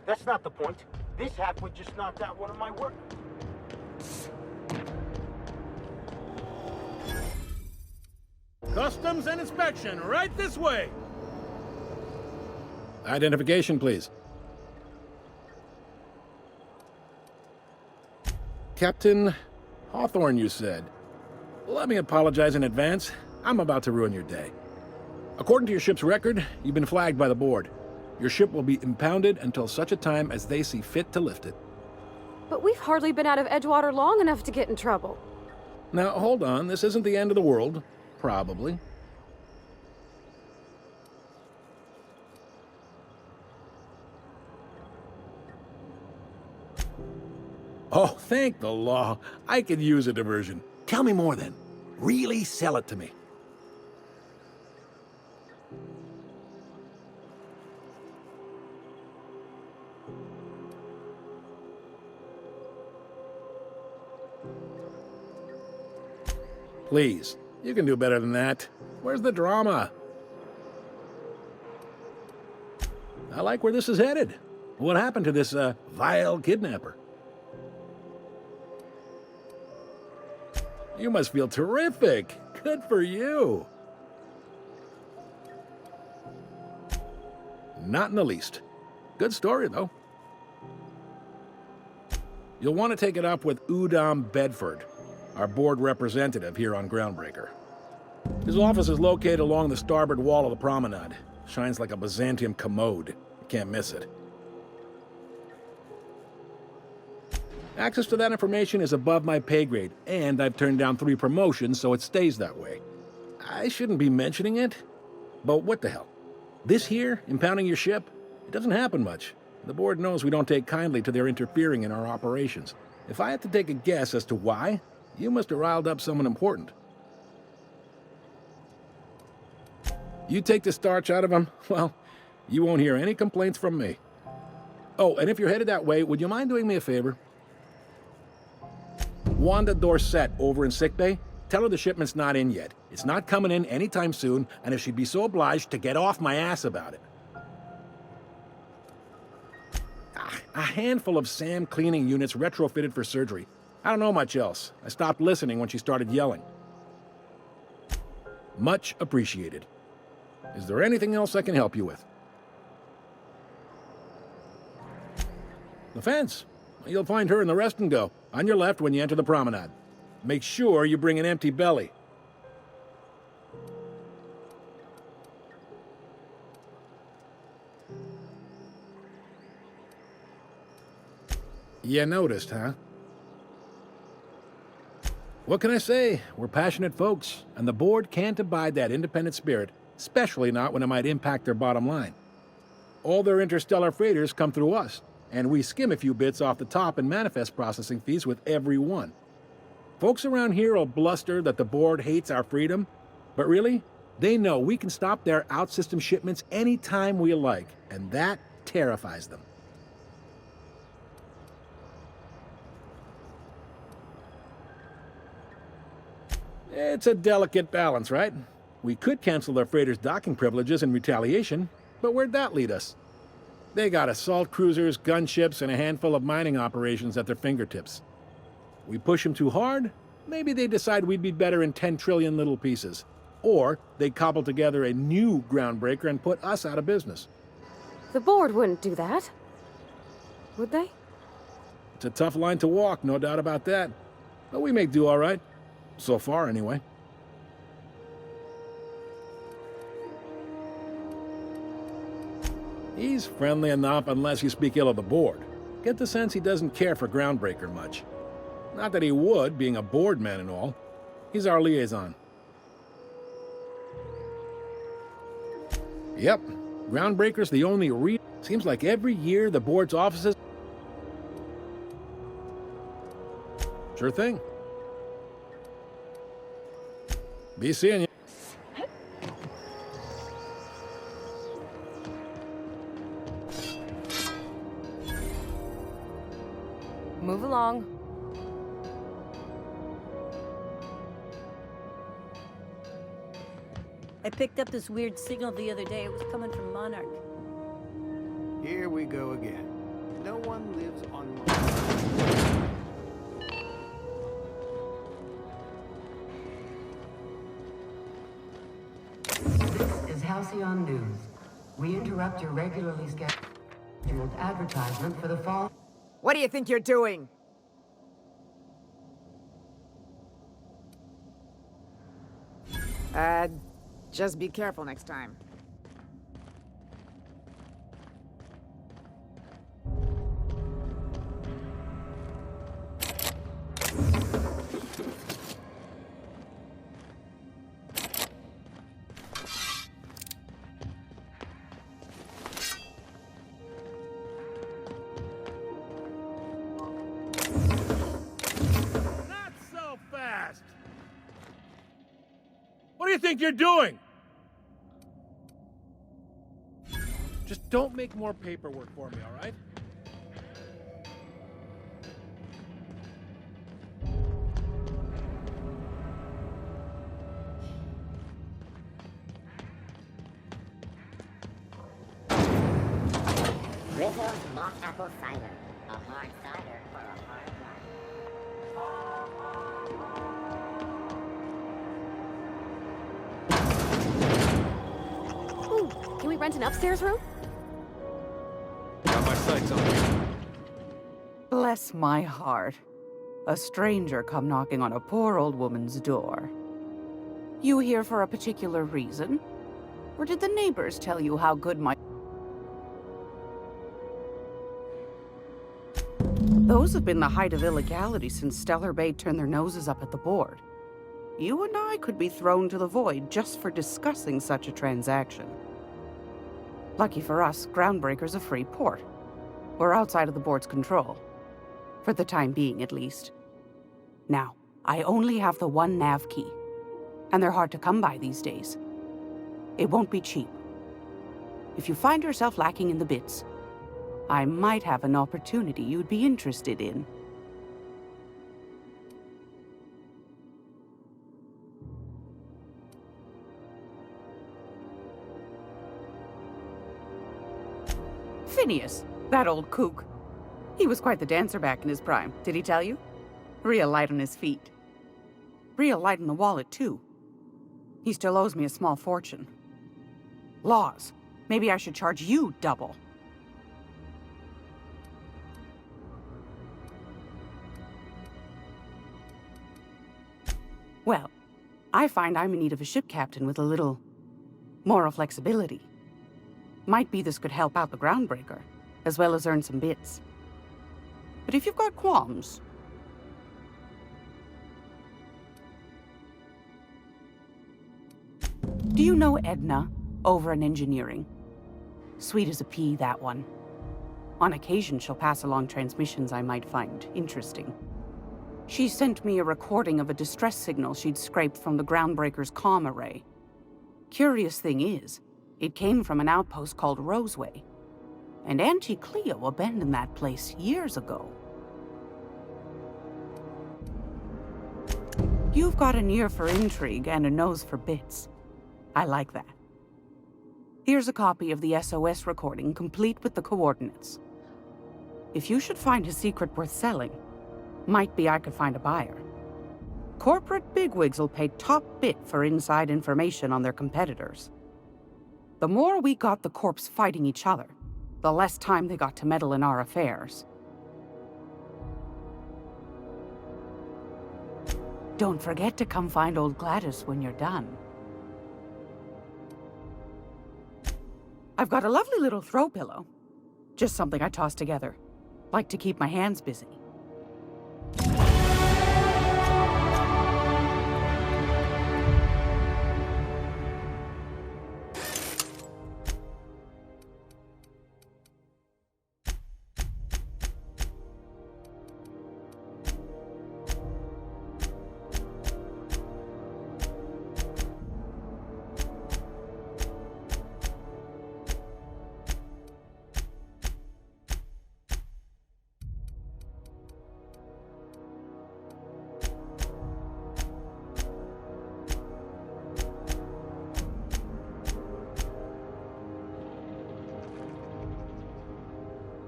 That's not the point. This hack would just knock out one of my work. Customs and inspection, right this way! Identification, please. Captain Hawthorne, you said. Let me apologize in advance. I'm about to ruin your day. According to your ship's record, you've been flagged by the board. Your ship will be impounded until such a time as they see fit to lift it. But we've hardly been out of Edgewater long enough to get in trouble. Now, hold on. This isn't the end of the world. Probably. Oh, thank the law. I could use a diversion. Tell me more then. Really sell it to me. Please, you can do better than that. Where's the drama? I like where this is headed. What happened to this, vile kidnapper? You must feel terrific. Good for you. Not in the least. Good story, though. You'll want to take it up with Udom Bedford, our board representative here on Groundbreaker. His office is located along the starboard wall of the promenade. Shines like a Byzantium commode. You can't miss it. Access to that information is above my pay grade, and I've turned down 3 promotions, so it stays that way. I shouldn't be mentioning it, but what the hell? This here, impounding your ship, it doesn't happen much. The board knows we don't take kindly to their interfering in our operations. If I had to take a guess as to why, you must have riled up someone important. You take the starch out of them, well, you won't hear any complaints from me. Oh, and if you're headed that way, would you mind doing me a favor? Wanda Dorset over in sickbay, tell her the shipment's not in yet. It's not coming in anytime soon, and if she'd be so obliged to get off my ass about it. A handful of SAM cleaning units retrofitted for surgery. I don't know much else. I stopped listening when she started yelling. Much appreciated. Is there anything else I can help you with? The fence. You'll find her in the rest and go, on your left when you enter the promenade. Make sure you bring an empty belly. You noticed, huh? What can I say? We're passionate folks, and the board can't abide that independent spirit, especially not when it might impact their bottom line. All their interstellar freighters come through us, and we skim a few bits off the top in manifest processing fees with every one. Folks around here will bluster that the board hates our freedom, but really, they know we can stop their out-system shipments anytime we like, and that terrifies them. It's a delicate balance, right? We could cancel their freighters' docking privileges in retaliation, but where'd that lead us? They got assault cruisers, gunships, and a handful of mining operations at their fingertips. We push them too hard, maybe they decide we'd be better in 10 trillion little pieces. Or they cobble together a new groundbreaker and put us out of business. The board wouldn't do that. Would they? It's a tough line to walk, no doubt about that. But we make do all right. So far, anyway. He's friendly enough unless you speak ill of the board. Get the sense he doesn't care for Groundbreaker much. Not that he would, being a board man and all. He's our liaison. Yep, Groundbreaker's the only real... Seems like every year the board's offices... Sure thing. Be seeing you. Move along. I picked up this weird signal the other day. It was coming from Monarch. Here we go again. No one lives on Mars. This is Halcyon News. We interrupt your regularly scheduled advertisement for the fall. What do you think you're doing? Just be careful next time. Not so fast! What do you think you're doing? Just don't make more paperwork for me, all right? Rizzo's mock apple cider. A hard cider for a hard life. Ooh, can we rent an upstairs room? Got my sights on you. Bless my heart. A stranger come knocking on a poor old woman's door. You here for a particular reason? Or did the neighbors tell you how good my... Those have been the height of illegality since Stellar Bay turned their noses up at the board. You and I could be thrown to the void just for discussing such a transaction. Lucky for us, Groundbreaker's a free port. We're outside of the board's control. For the time being, at least. Now, I only have the one nav key. And they're hard to come by these days. It won't be cheap. If you find yourself lacking in the bits, I might have an opportunity you'd be interested in. Phineas, that old kook. He was quite the dancer back in his prime, did he tell you? Real light on his feet. Real light in the wallet, too. He still owes me a small fortune. Laws. Maybe I should charge you double. Well, I find I'm in need of a ship captain with a little moral flexibility. Might be this could help out the Groundbreaker, as well as earn some bits. But if you've got qualms... Do you know Edna, over in engineering? Sweet as a pea, that one. On occasion, she'll pass along transmissions I might find interesting. She sent me a recording of a distress signal she'd scraped from the Groundbreaker's comm array. Curious thing is, it came from an outpost called Roseway. And Auntie Cleo abandoned that place years ago. You've got an ear for intrigue and a nose for bits. I like that. Here's a copy of the SOS recording, complete with the coordinates. If you should find a secret worth selling, might be I could find a buyer. Corporate bigwigs will pay top bit for inside information on their competitors. The more we got the corps fighting each other, the less time they got to meddle in our affairs. Don't forget to come find old Gladys when you're done. I've got a lovely little throw pillow. Just something I toss together. Like to keep my hands busy.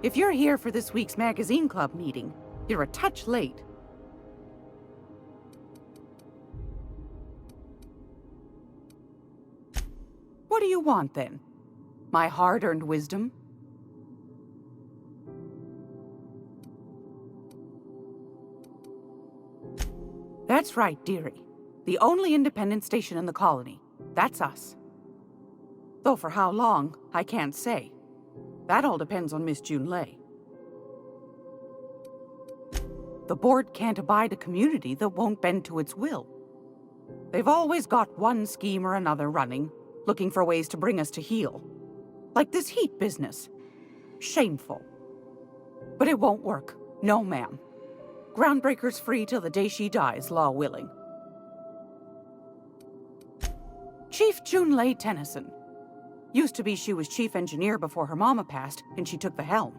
If you're here for this week's magazine club meeting, you're a touch late. What do you want, then? My hard-earned wisdom? That's right, dearie. The only independent station in the colony. That's us. Though for how long, I can't say. That all depends on Miss Junlei. The board can't abide a community that won't bend to its will. They've always got one scheme or another running, looking for ways to bring us to heel. Like this heat business. Shameful. But it won't work. No, ma'am. Groundbreaker's free till the day she dies, law willing. Chief Junlei Tennyson. Used to be she was chief engineer before her mama passed, and she took the helm.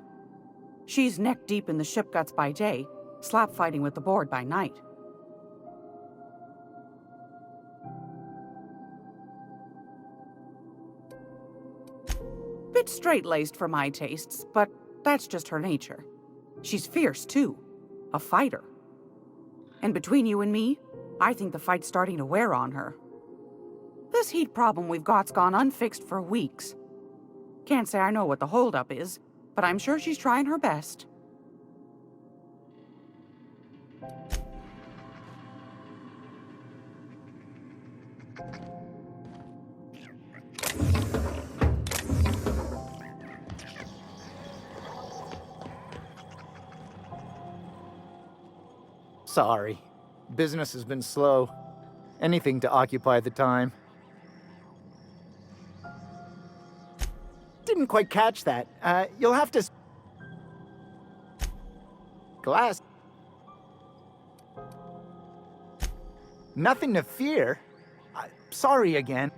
She's neck deep in the ship guts by day, slap fighting with the board by night. Bit straight-laced for my tastes, but that's just her nature. She's fierce, too. A fighter. And between you and me, I think the fight's starting to wear on her. This heat problem we've got's gone unfixed for weeks. Can't say I know what the holdup is, but I'm sure she's trying her best. Sorry. Business has been slow. Anything to occupy the time. Didn't quite catch that. You'll have to... Glass. Nothing to fear. Sorry again.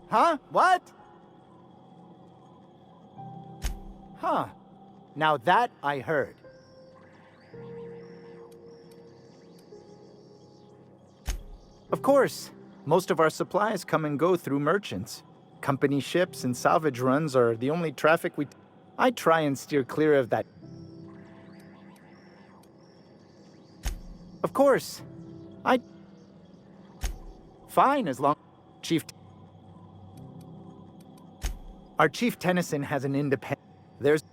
Huh? What? Huh. Now that I heard. Of course, most of our supplies come and go through merchants. Company ships and salvage runs are the only traffic I try and steer clear of that. Of course, Fine, as long... Our Chief Tennyson has an independent... There's...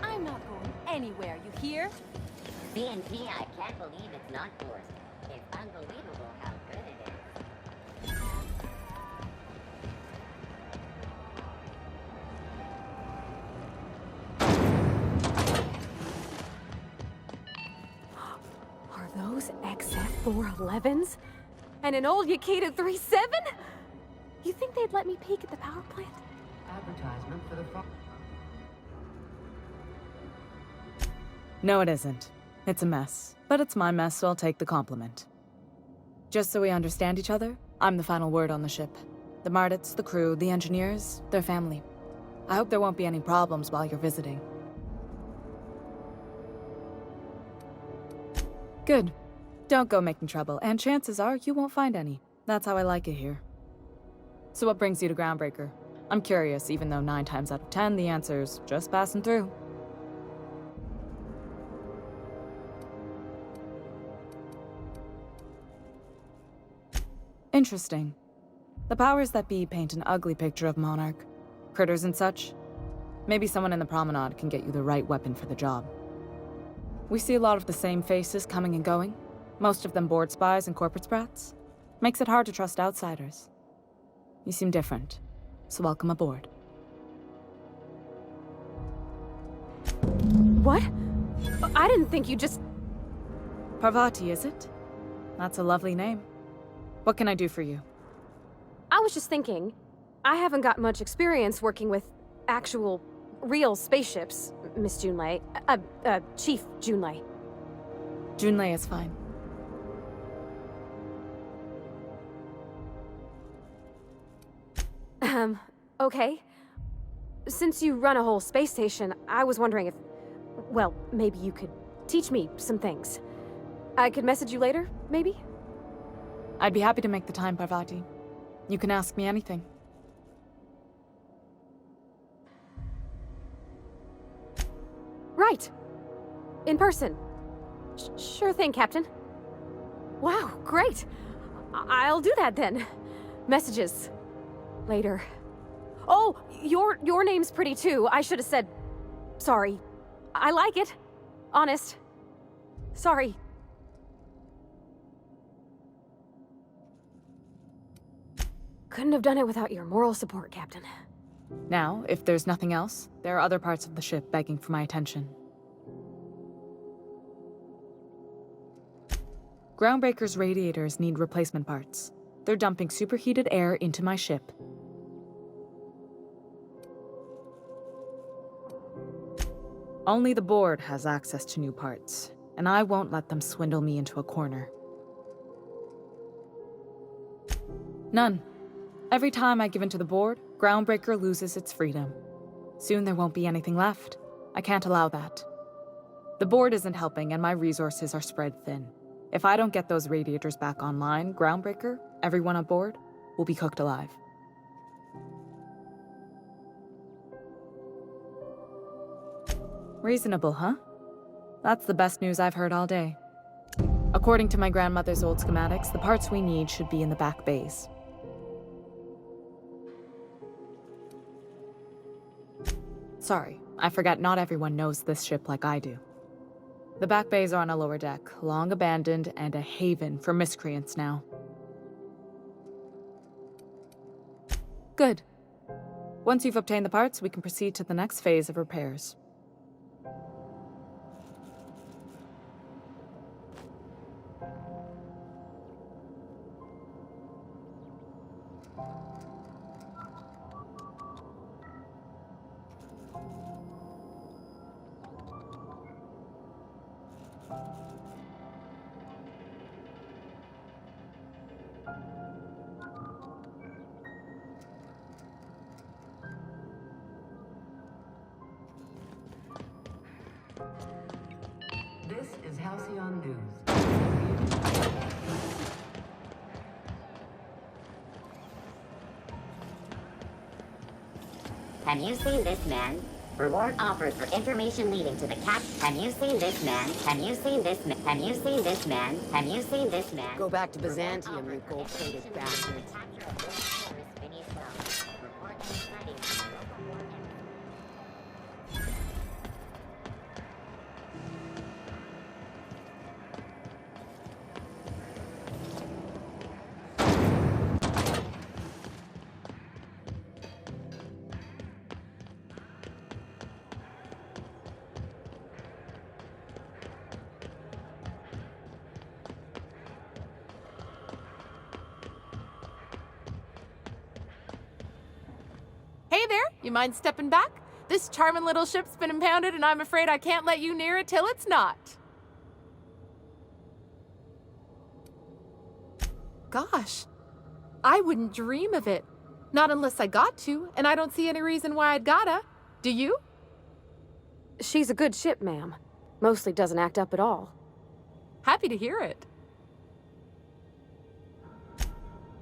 I'm not going anywhere, you hear? BNP, I can't believe it's not forced. It's unbelievable how good it is. XF-411s? And an old Yakita 3.7? You think they'd let me peek at the power plant? Advertisement for the fall. No, it isn't. It's a mess. But it's my mess, so I'll take the compliment. Just so we understand each other, I'm the final word on the ship. The Mardits, the crew, the engineers, their family. I hope there won't be any problems while you're visiting. Good. Don't go making trouble, and chances are you won't find any. That's how I like it here. So what brings you to Groundbreaker? I'm curious, even though 9 times out of 10 the answer's just passing through. Interesting. The powers that be paint an ugly picture of Monarch. Critters and such. Maybe someone in the promenade can get you the right weapon for the job. We see a lot of the same faces coming and going. Most of them board spies and corporate sprats. Makes it hard to trust outsiders. You seem different, so welcome aboard. What? I didn't think you just... Parvati, is it? That's a lovely name. What can I do for you? I was just thinking, I haven't got much experience working with actual, real spaceships, Miss Junlei. Chief Junlei. Junlei is fine. Okay. Since you run a whole space station, I was wondering if... Well, maybe you could teach me some things. I could message you later, maybe? I'd be happy to make the time, Parvati. You can ask me anything. Right. In person. Sure thing, Captain. Wow, great. I'll do that then. Messages. Later. Oh, your name's pretty too. I should have said... Sorry. I like it. Honest. Sorry. Couldn't have done it without your moral support, Captain. Now, if there's nothing else, there are other parts of the ship begging for my attention. Groundbreaker's radiators need replacement parts. They're dumping superheated air into my ship. Only the board has access to new parts, and I won't let them swindle me into a corner. None. Every time I give in to the board, Groundbreaker loses its freedom. Soon there won't be anything left. I can't allow that. The board isn't helping, and my resources are spread thin. If I don't get those radiators back online, Groundbreaker, everyone on board, will be cooked alive. Reasonable, huh? That's the best news I've heard all day. According to my grandmother's old schematics, the parts we need should be in the back bays. Sorry, I forgot not everyone knows this ship like I do. The back bays are on a lower deck, long abandoned and a haven for miscreants now. Good. Once you've obtained the parts, we can proceed to the next phase of repairs. This is Halcyon News. Have you seen this man? Reward offered for information leading to the cat. Have you seen this man? Have you seen this man? Have you seen this man? Have you seen this man? Go back to Byzantium, you gold-plated bastards. Hey there, you mind stepping back? This charming little ship's been impounded and I'm afraid I can't let you near it till it's not. Gosh, I wouldn't dream of it. Not unless I got to, and I don't see any reason why I'd gotta. Do you? She's a good ship, ma'am. Mostly doesn't act up at all. Happy to hear it.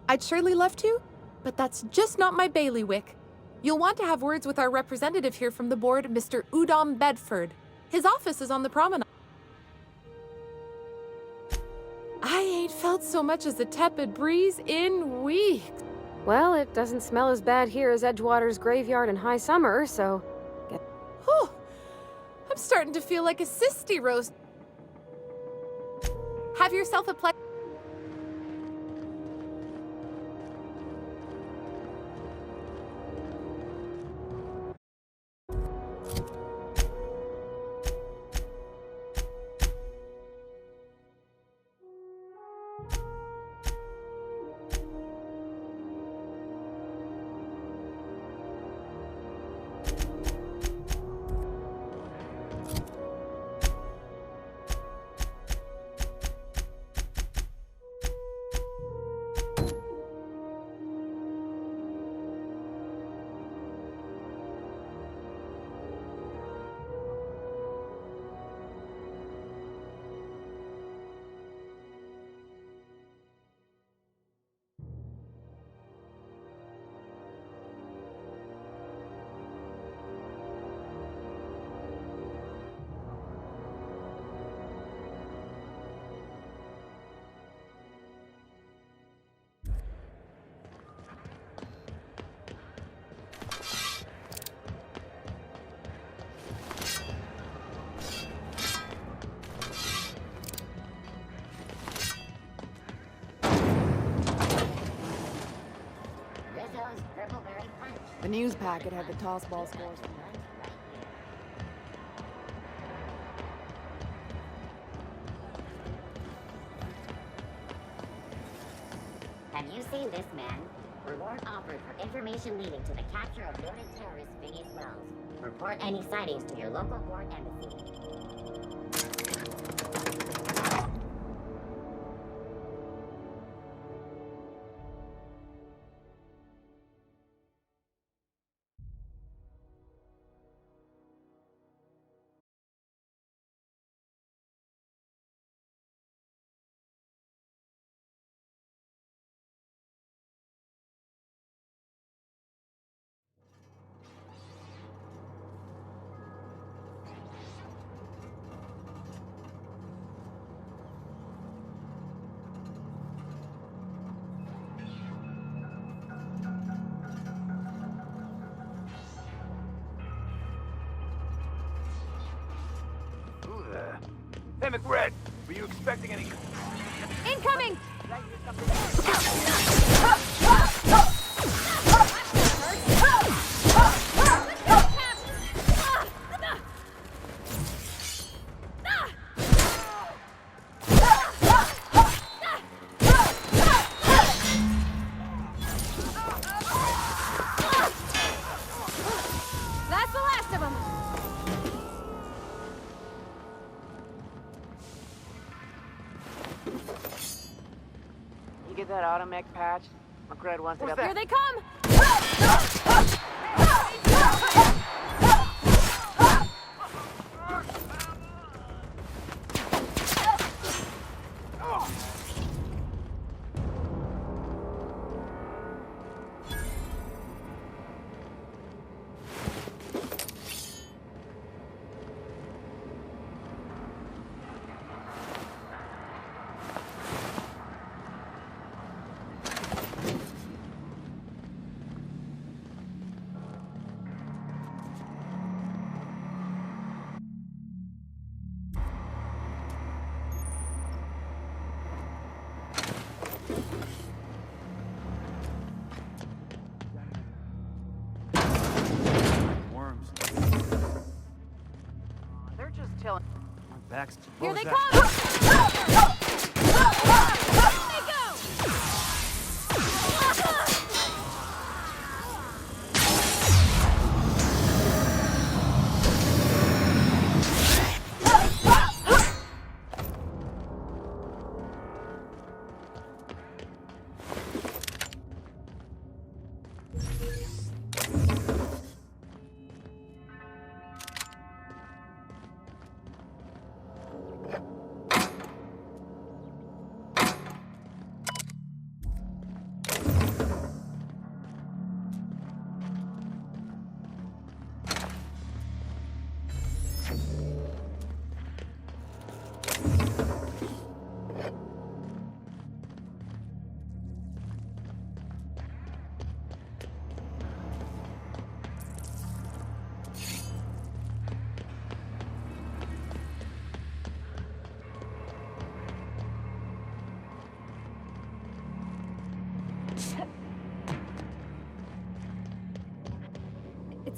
I'd surely love to, but that's just not my bailiwick. You'll want to have words with our representative here from the board, Mr. Udom Bedford. His office is on the promenade. I ain't felt so much as a tepid breeze in weeks. Well, it doesn't smell as bad here as Edgewater's graveyard in high summer, so... Whew. I'm starting to feel like a cysty roast. Have yourself a pleasure. The news packet had the toss ball scores. Have you seen this man? Reward offered for information leading to the capture of noted terrorist Vigas Wells. Report any sightings to your local board embassy. Hey, McRed, were you expecting any... Incoming! That's the last of them! You get that automech patch? McRed wants it up. Here they come! Worms. They're just chilling. My back's... Here What they was come! that? They go!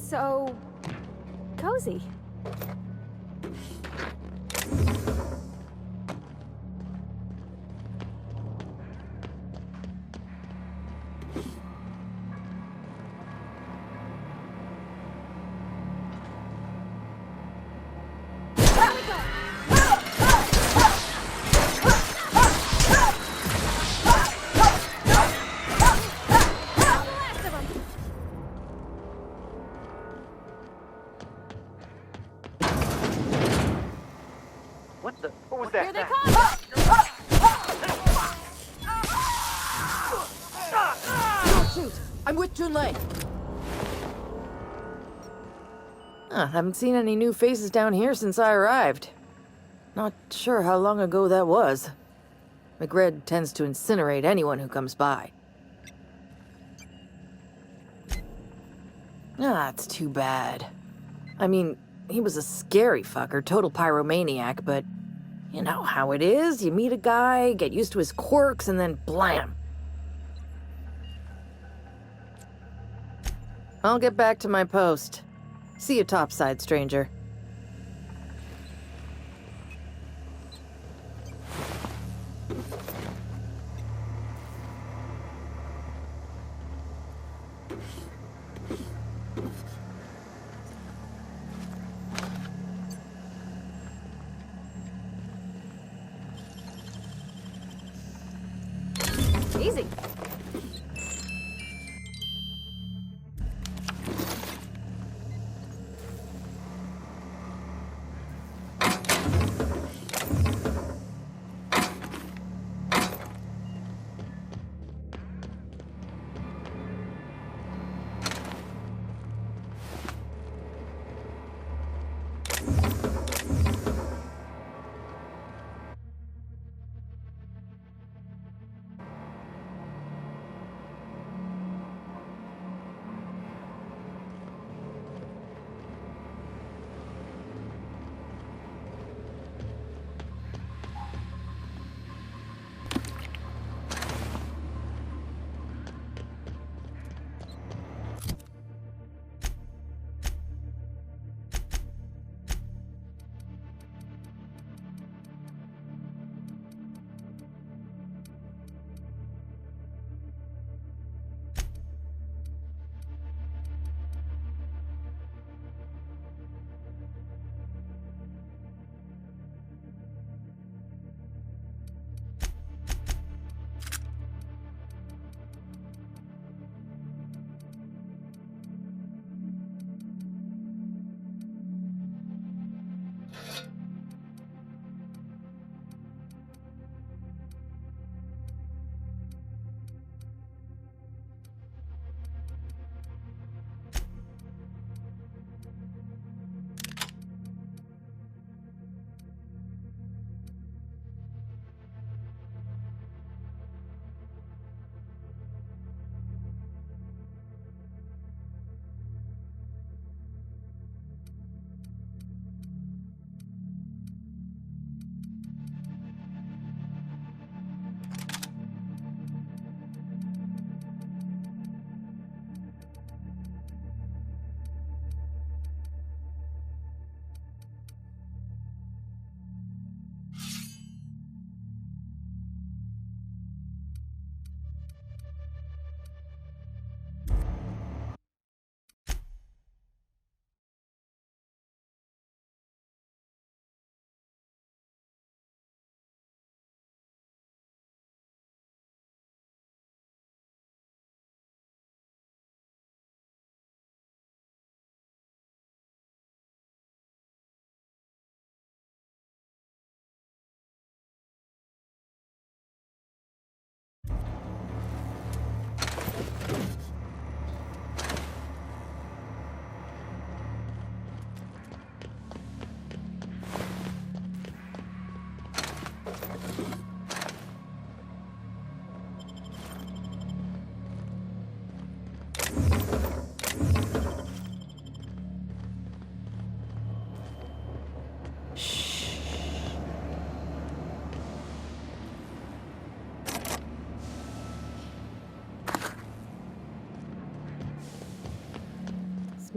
so cozy. What was that? Here they come! Don't shoot! I'm with Junlei. Haven't seen any new faces down here since I arrived. Not sure how long ago that was. McRed tends to incinerate anyone who comes by. It's too bad. I mean, he was a scary fucker, total pyromaniac, but you know how it is. You meet a guy, get used to his quirks, and then blam. I'll get back to my post. See you topside, stranger. Easy.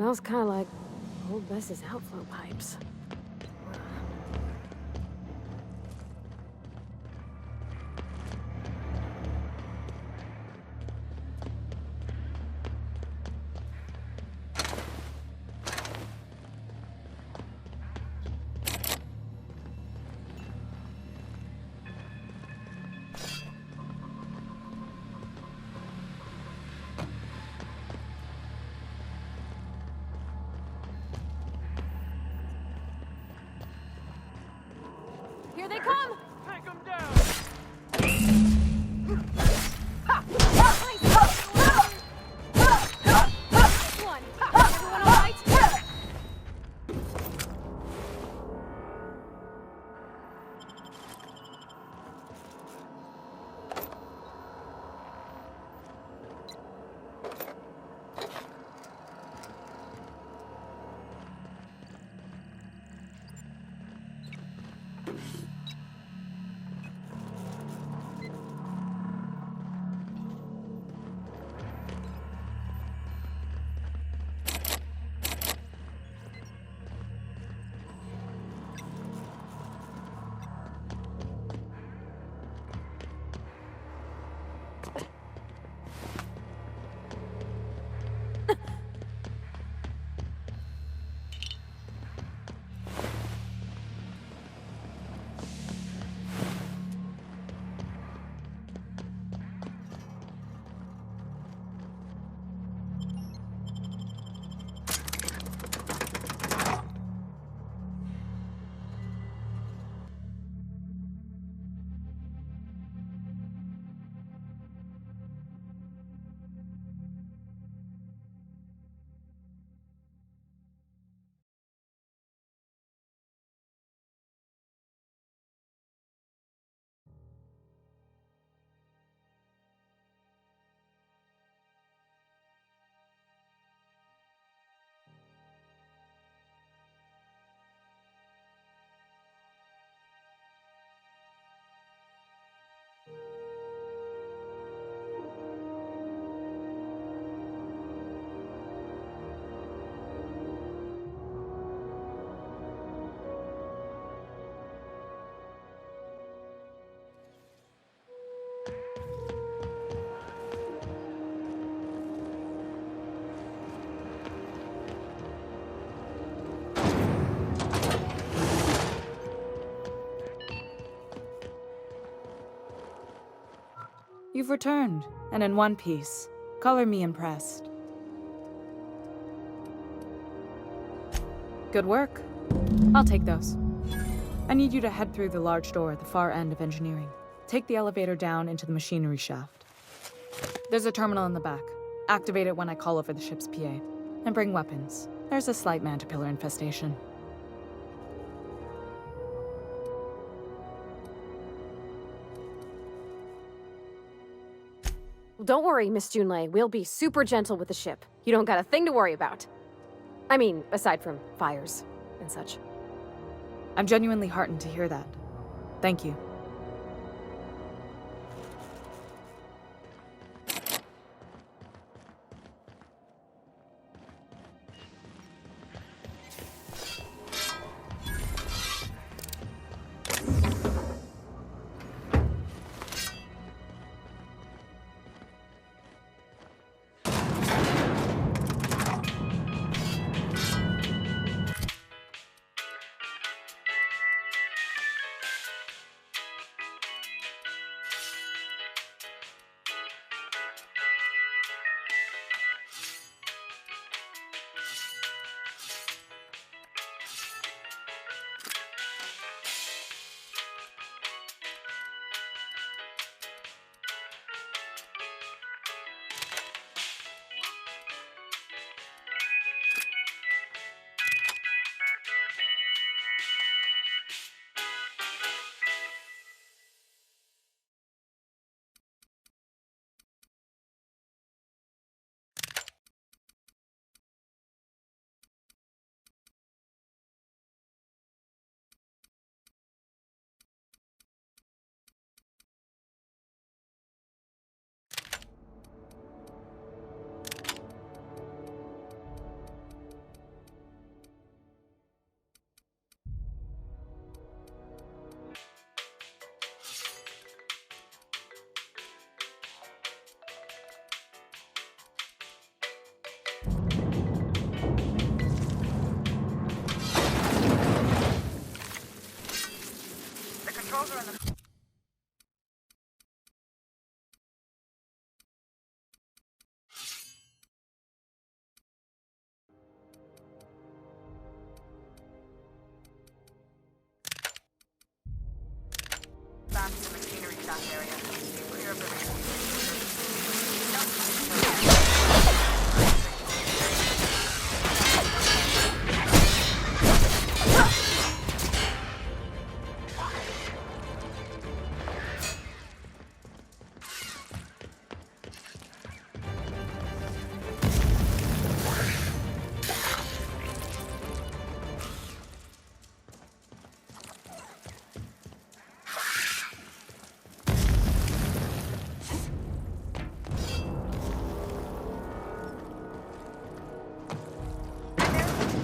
Smells kind of like old Bess's outflow pipes. Here they come! Take them down! One. Everyone all right? You've returned, and in one piece. Color me impressed. Good work. I'll take those. I need you to head through the large door at the far end of engineering. Take the elevator down into the machinery shaft. There's a terminal in the back. Activate it when I call over the ship's PA. And bring weapons. There's a slight Mantipillar infestation. Don't worry, Miss Junlei. We'll be super gentle with the ship. You don't got a thing to worry about. I mean, aside from fires and such. I'm genuinely heartened to hear that. Thank you. Patrols are in the... Back to the machinery stack area. Keep clear of the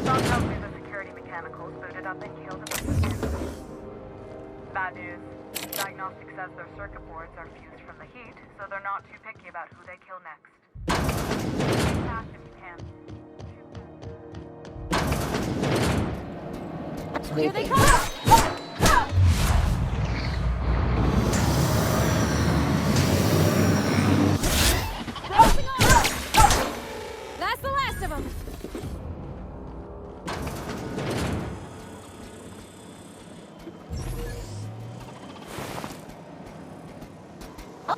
Don tells me the security mechanicals booted up and killed a bunch of men. Bad news. Diagnostic says their circuit boards are fused from the heat, so they're not too picky about who they kill next. Shoot fast if you can. Here they come! That's the last of them!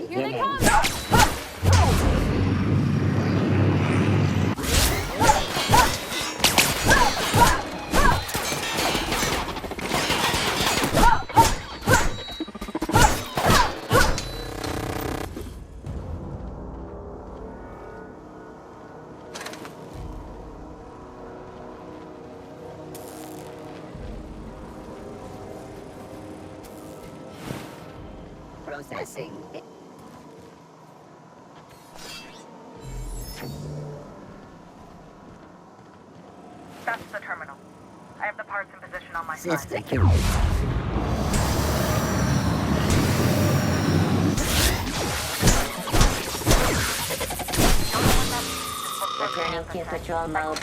Here they come! Processing. That's the terminal. I have the parts in position on my System. side. Returning to patrol mode.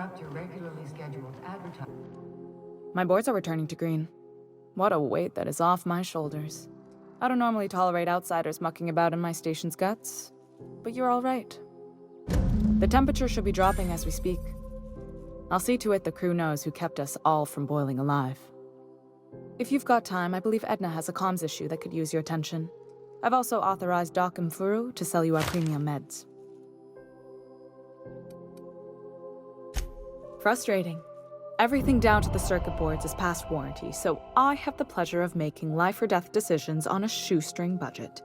interrupt your regularly scheduled advertisement. My boards are returning to green. What a weight that is off my shoulders. I don't normally tolerate outsiders mucking about in my station's guts, but you're all right. The temperature should be dropping as we speak. I'll see to it the crew knows who kept us all from boiling alive. If you've got time, I believe Edna has a comms issue that could use your attention. I've also authorized Doc and Furu to sell you our premium meds. Frustrating. Everything down to the circuit boards is past warranty, so I have the pleasure of making life or death decisions on a shoestring budget.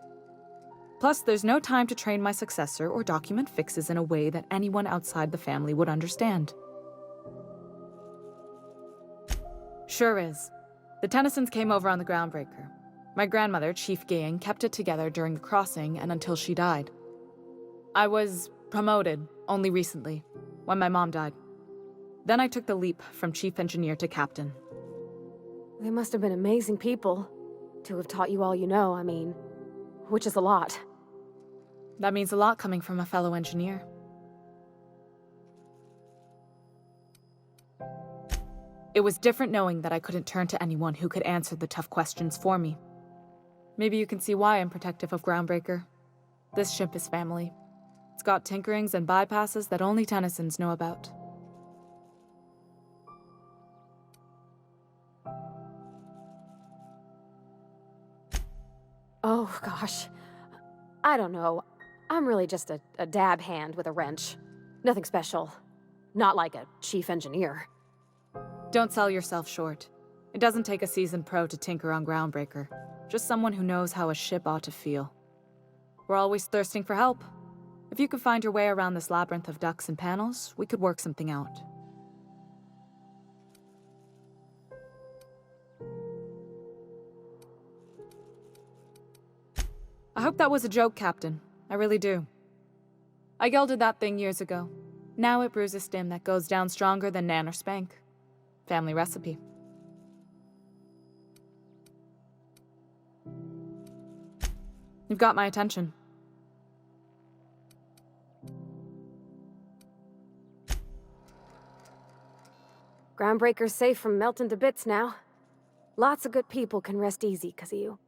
Plus, there's no time to train my successor or document fixes in a way that anyone outside the family would understand. Sure is. The Tennysons came over on the Groundbreaker. My grandmother, Chief Gaying, kept it together during the crossing and until she died. I was promoted only recently, when my mom died. Then I took the leap from chief engineer to captain. They must have been amazing people to have taught you all you know, I mean, which is a lot. That means a lot coming from a fellow engineer. It was different knowing that I couldn't turn to anyone who could answer the tough questions for me. Maybe you can see why I'm protective of Groundbreaker. This ship is family. It's got tinkerings and bypasses that only Tennysons know about. Oh, gosh. I don't know. I'm really just a dab hand with a wrench. Nothing special. Not like a chief engineer. Don't sell yourself short. It doesn't take a seasoned pro to tinker on Groundbreaker. Just someone who knows how a ship ought to feel. We're always thirsting for help. If you could find your way around this labyrinth of ducts and panels, we could work something out. I hope that was a joke, Captain. I really do. I gelded that thing years ago. Now it brews a stim that goes down stronger than Nan or Spank. Family recipe. You've got my attention. Groundbreaker's safe from melting to bits now. Lots of good people can rest easy because of you.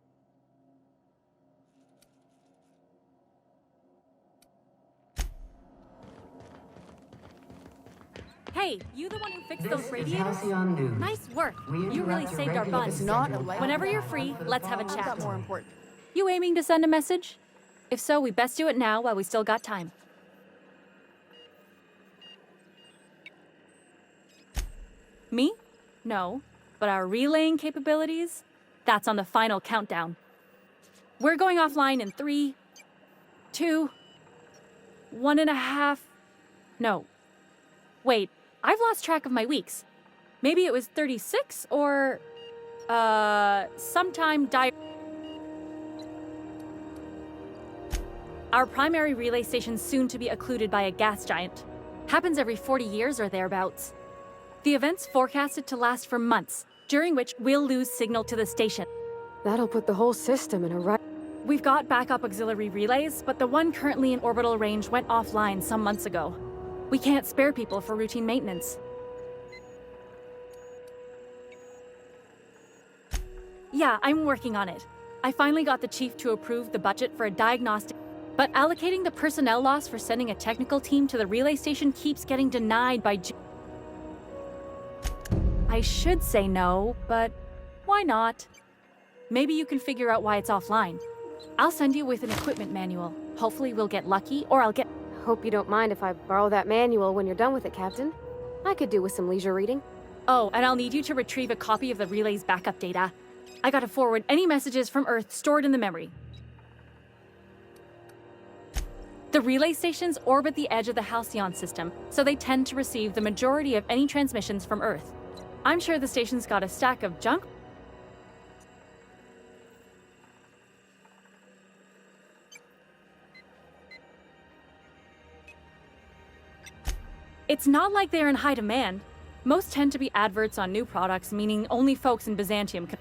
Hey, you the one who fixed This those is radiators? Halcyon News. Nice work. We You really interrupt your saved our regular buns. scheduled Whenever you're free, advertisement for the let's have a fall. chat. More important. You aiming to send a message? If so, we best do it now while we still got time. Me? No. But our relaying capabilities? That's on the final countdown. We're going offline in 3, 2, 1.5... No. Wait, I've lost track of my weeks. Maybe it was 36 or... sometime Our primary relay station's soon to be occluded by a gas giant. Happens every 40 years or thereabouts. The event's forecasted to last for months, during which we'll lose signal to the station. That'll put the whole system in a rut. We've got backup auxiliary relays, but the one currently in orbital range went offline some months ago. We can't spare people for routine maintenance. Yeah, I'm working on it. I finally got the chief to approve the budget for a diagnostic, but allocating the personnel loss for sending a technical team to the relay station keeps getting denied by I should say no, but why not? Maybe you can figure out why it's offline. I'll send you with an equipment manual. Hopefully we'll get lucky, or I'll get... Hope you don't mind if I borrow that manual when you're done with it, Captain. I could do with some leisure reading. Oh, and I'll need you to retrieve a copy of the relay's backup data. I gotta forward any messages from Earth stored in the memory. The relay stations orbit the edge of the Halcyon system, so they tend to receive the majority of any transmissions from Earth. I'm sure the station's got a stack of junk. It's not like they're in high demand. Most tend to be adverts on new products, meaning only folks in Byzantium can...